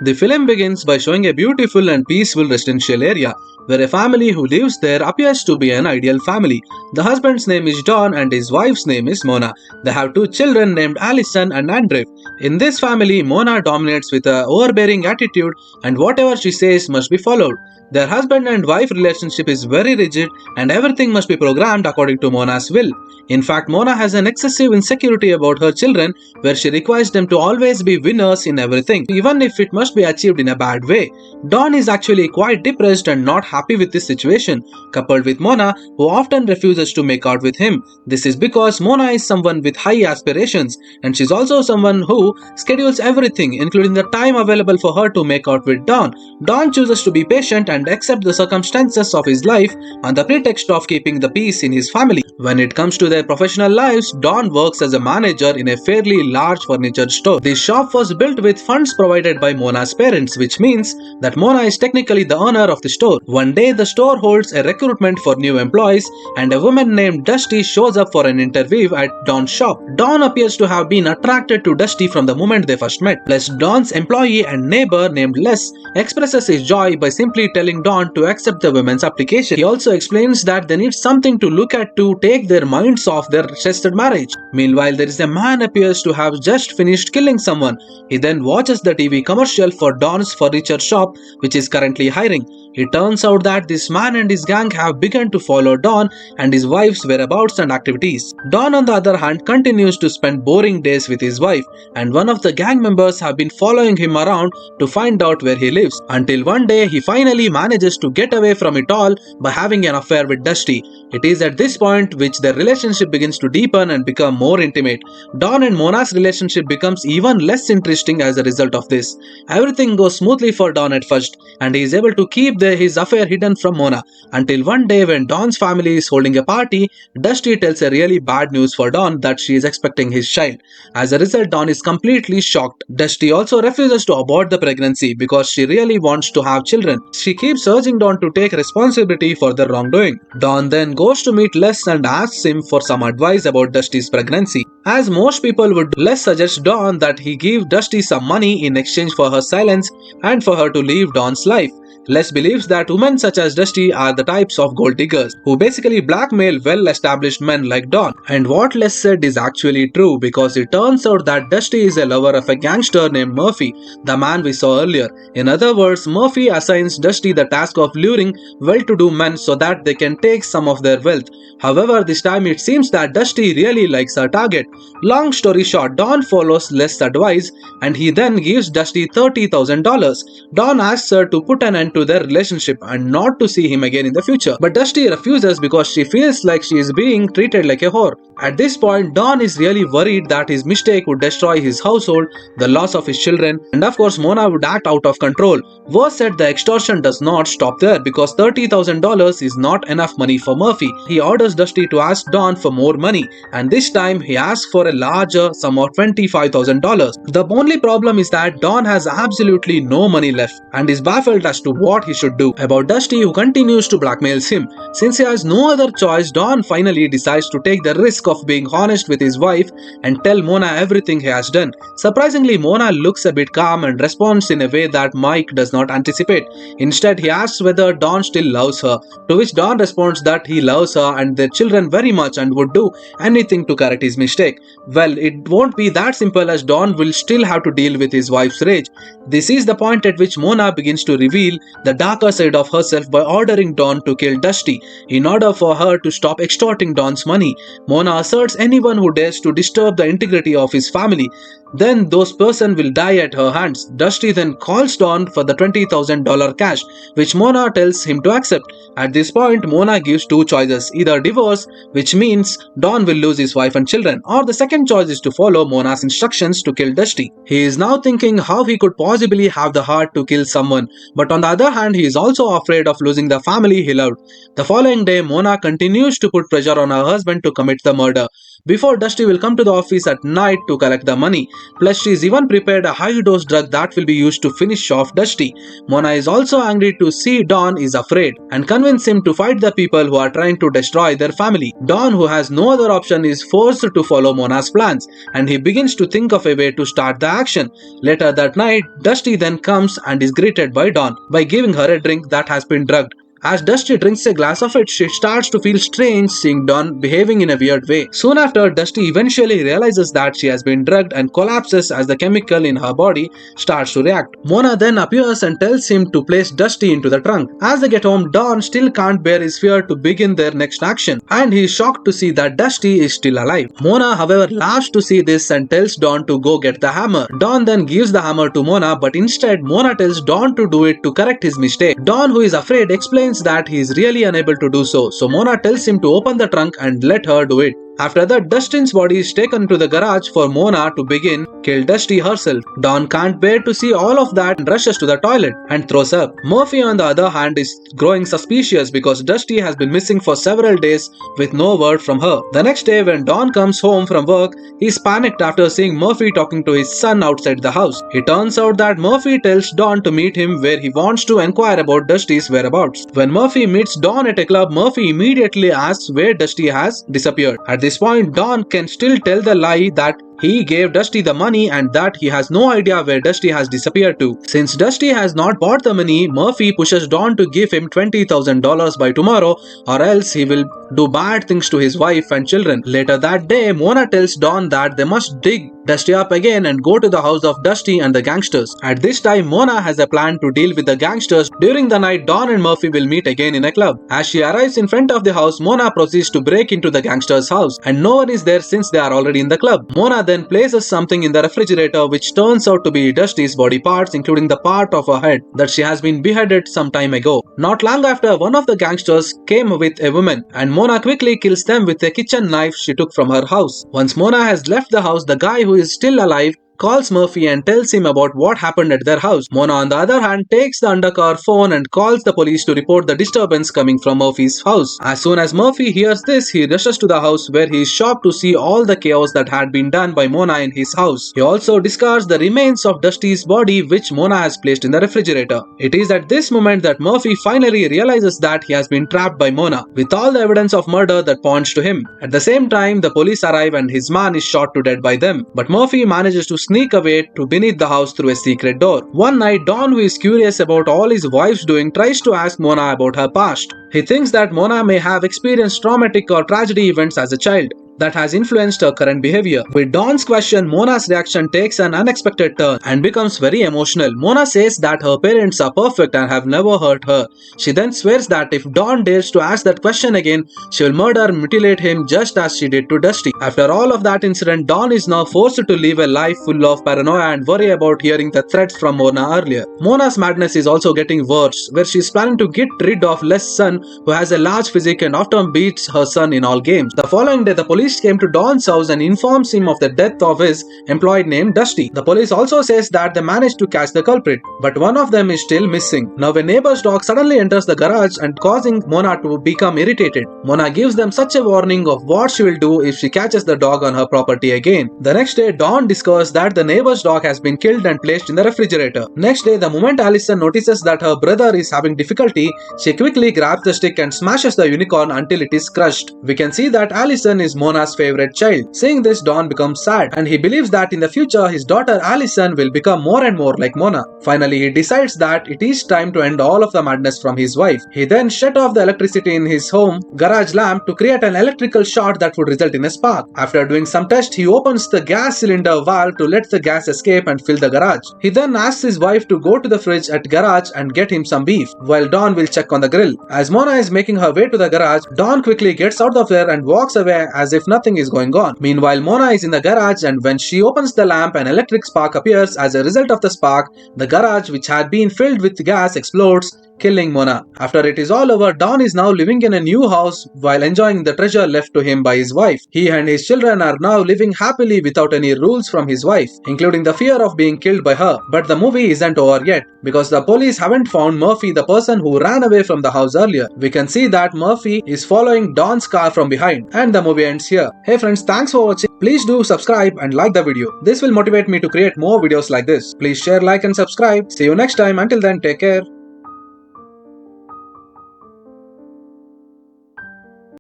The film begins by showing a beautiful and peaceful residential area where a family who lives there appears to be an ideal family. The husband's name is Don and his wife's name is Mona. They have two children named Allison and Andre. In this family, Mona dominates with an overbearing attitude and whatever she says must be followed. Their husband and wife relationship is very rigid and everything must be programmed according to Mona's will. In fact, Mona has an excessive insecurity about her children where she requires them to always be winners in everything, even if it must be achieved in a bad way. Don is actually quite depressed and not happy with this situation, coupled with Mona, who often refuses to make out with him. This is because Mona is someone with high aspirations, and she's also someone who schedules everything, including the time available for her to make out with Don. Don chooses to be patient and accept the circumstances of his life on the pretext of keeping the peace in his family. When it comes to their professional lives, Don works as a manager in a fairly large furniture store. This shop was built with funds provided by Mona's parents, which means that Mona is technically the owner of the store. One day, the store holds a recruitment for new employees, and a woman named Dusty shows up for an interview at Don's shop. Don appears to have been attracted to Dusty from the moment they first met. Plus, Don's employee and neighbor named Les expresses his joy by simply telling Don to accept the woman's application. He also explains that they need something to look at to take their minds off their tested marriage. Meanwhile, there is a man appears to have just finished killing someone. He then watches the TV commercial for Don's furniture shop, which is currently hiring. It turns out that this man and his gang have begun to follow Don and his wife's whereabouts and activities. Don, on the other hand, continues to spend boring days with his wife, and one of the gang members have been following him around to find out where he lives, until one day he finally manages to get away from it all by having an affair with Dusty. It is at this point which their relationship begins to deepen and become more intimate. Don and Mona's relationship becomes even less interesting as a result of this. Everything goes smoothly for Don at first, and he is able to keep his affair hidden from Mona, until one day when Don's family is holding a party, Dusty tells a really bad news for Don that she is expecting his child. As a result, Don is completely shocked. Dusty also refuses to abort the pregnancy because she really wants to have children. She keeps urging Don to take responsibility for their wrongdoing. Don then goes to meet Les and asks him for some advice about Dusty's pregnancy. As most people would, Les suggests Don that he give Dusty some money in exchange for her silence and for her to leave Don's life. Les believes that women such as Dusty are the types of gold diggers who basically blackmail well-established men like Don. And what Les said is actually true, because it turns out that Dusty is a lover of a gangster named Murphy, the man we saw earlier. In other words, Murphy assigns Dusty the task of luring well-to-do men so that they can take some of their wealth. However, this time it seems that Dusty really likes her target. Long story short, Don follows Les' advice and he then gives Dusty $30,000. Don asks her to put an end to their relationship and not to see him again in the future. But Dusty refuses because she feels like she is being treated like a whore. At this point, Don is really worried that his mistake would destroy his household, the loss of his children, and of course Mona would act out of control. Worse said, the extortion does not stop there because $30,000 is not enough money for Murphy. He orders Dusty to ask Don for more money, and this time he asks for a larger sum of $25,000. The only problem is that Don has absolutely no money left and is baffled as to what he should do about Dusty, who continues to blackmail him. Since he has no other choice, Don finally decides to take the risk of being honest with his wife and tell Mona everything he has done. Surprisingly, Mona looks a bit calm and responds in a way that Mike does not anticipate. Instead, he asks whether Don still loves her, to which Don responds that he loves her and their children very much and would do anything to correct his mistake. Well, it won't be that simple, as Don will still have to deal with his wife's rage. This is the point at which Mona begins to reveal the darker side of herself by ordering Don to kill Dusty in order for her to stop extorting Don's money. Mona asserts anyone who dares to disturb the integrity of his family, then those person will die at her hands. Dusty then calls Don for the $20,000 cash, which Mona tells him to accept. At this point, Mona gives two choices: either divorce, which means Don will lose his wife and children, or the second choice is to follow Mona's instructions to kill Dusty. He is now thinking how he could possibly have the heart to kill someone, but on the other hand, he is also afraid of losing the family he loved. The following day, Mona continues to put pressure on her husband to commit the murder. before Dusty will come to the office at night to collect the money. Plus, she's even prepared a high-dose drug that will be used to finish off Dusty. Mona is also angry to see Don is afraid and convince him to fight the people who are trying to destroy their family. Don, who has no other option, is forced to follow Mona's plans, and he begins to think of a way to start the action. Later that night, Dusty then comes and is greeted by Don by giving her a drink that has been drugged. As Dusty drinks a glass of it, she starts to feel strange seeing Dawn behaving in a weird way. Soon after, Dusty eventually realizes that she has been drugged and collapses as the chemical in her body starts to react. Mona then appears and tells him to place Dusty into the trunk. As they get home, Dawn still can't bear his fear to begin their next action, and he is shocked to see that Dusty is still alive. Mona, however, laughs to see this and tells Dawn to go get the hammer. Dawn then gives the hammer to Mona, but instead Mona tells Dawn to do it to correct his mistake. Dawn, who is afraid, explains that he is really unable to do so Mona tells him to open the trunk and let her do it. After that, Dustin's body is taken to the garage for Mona to kill Dusty herself. Dawn can't bear to see all of that and rushes to the toilet and throws up. Murphy, on the other hand, is growing suspicious because Dusty has been missing for several days with no word from her. The next day, when Dawn comes home from work, he is panicked after seeing Murphy talking to his son outside the house. It turns out that Murphy tells Dawn to meet him where he wants to inquire about Dusty's whereabouts. When Murphy meets Dawn at a club, Murphy immediately asks where Dusty has disappeared. At this point, Dawn can still tell the lie that he gave Dusty the money and that he has no idea where Dusty has disappeared to. Since Dusty has not bought the money, Murphy pushes Dawn to give him $20,000 by tomorrow, or else he will do bad things to his wife and children. Later that day, Mona tells Dawn that they must dig Dusty up again and go to the house of Dusty and the gangsters. At this time, Mona has a plan to deal with the gangsters. During the night, Dawn and Murphy will meet again in a club. As she arrives in front of the house, Mona proceeds to break into the gangsters' house, and no one is there since they are already in the club. Mona then places something in the refrigerator which turns out to be Dusty's body parts, including the part of her head that she has been beheaded some time ago. Not long after, one of the gangsters came with a woman, and Mona quickly kills them with a kitchen knife she took from her house. Once Mona has left the house, the guy who is still alive calls Murphy and tells him about what happened at their house. Mona, on the other hand, takes the undercover phone and calls the police to report the disturbance coming from Murphy's house. As soon as Murphy hears this, he rushes to the house where he is shocked to see all the chaos that had been done by Mona in his house. He also discards the remains of Dusty's body which Mona has placed in the refrigerator. It is at this moment that Murphy finally realizes that he has been trapped by Mona, with all the evidence of murder that points to him. At the same time, the police arrive and his man is shot to death by them. But Murphy manages to sneak away to beneath the house through a secret door. One night, Don, who is curious about all his wife's doing, tries to ask Mona about her past. He thinks that Mona may have experienced traumatic or tragedy events as a child that has influenced her current behavior. With Dawn's question, Mona's reaction takes an unexpected turn and becomes very emotional. Mona says that her parents are perfect and have never hurt her. She then swears that if Dawn dares to ask that question again, she will murder and mutilate him just as she did to Dusty. After all of that incident, Dawn is now forced to live a life full of paranoia and worry about hearing the threats from Mona earlier. Mona's madness is also getting worse, where she is planning to get rid of Les' son, who has a large physique and often beats her son in all games. The following day, the police came to Don's house and informs him of the death of his employee named Dusty. The police also says that they managed to catch the culprit, but one of them is still missing. Now a neighbor's dog suddenly enters the garage and causing Mona to become irritated. Mona gives them such a warning of what she will do if she catches the dog on her property again. The next day, Dawn discovers that the neighbor's dog has been killed and placed in the refrigerator. Next day, the moment Allison notices that her brother is having difficulty, she quickly grabs the stick and smashes the unicorn until it is crushed. We can see that Allison is Mona's favorite child. Seeing this, Don becomes sad, and he believes that in the future his daughter Allison will become more and more like Mona. Finally, he decides that it is time to end all of the madness from his wife. He then shut off the electricity in his home garage lamp to create an electrical short that would result in a spark. After doing some tests, he opens the gas cylinder valve to let the gas escape and fill the garage. He then asks his wife to go to the fridge at garage and get him some beef, while Don will check on the grill. As Mona is making her way to the garage, Don quickly gets out of there and walks away as if nothing is going on. Meanwhile, Mona is in the garage, and when she opens the lamp, an electric spark appears. As a result of the spark, the garage, which had been filled with gas, explodes, killing Mona. After it is all over, Don is now living in a new house while enjoying the treasure left to him by his wife. He and his children are now living happily without any rules from his wife, including the fear of being killed by her. But the movie isn't over yet, because the police haven't found Murphy, the person who ran away from the house earlier. We can see that Murphy is following Don's car from behind, and the movie ends here. Hey friends, thanks for watching. Please do subscribe and like the video. This will motivate me to create more videos like this. Please share, like and subscribe. See you next time. Until then, take care.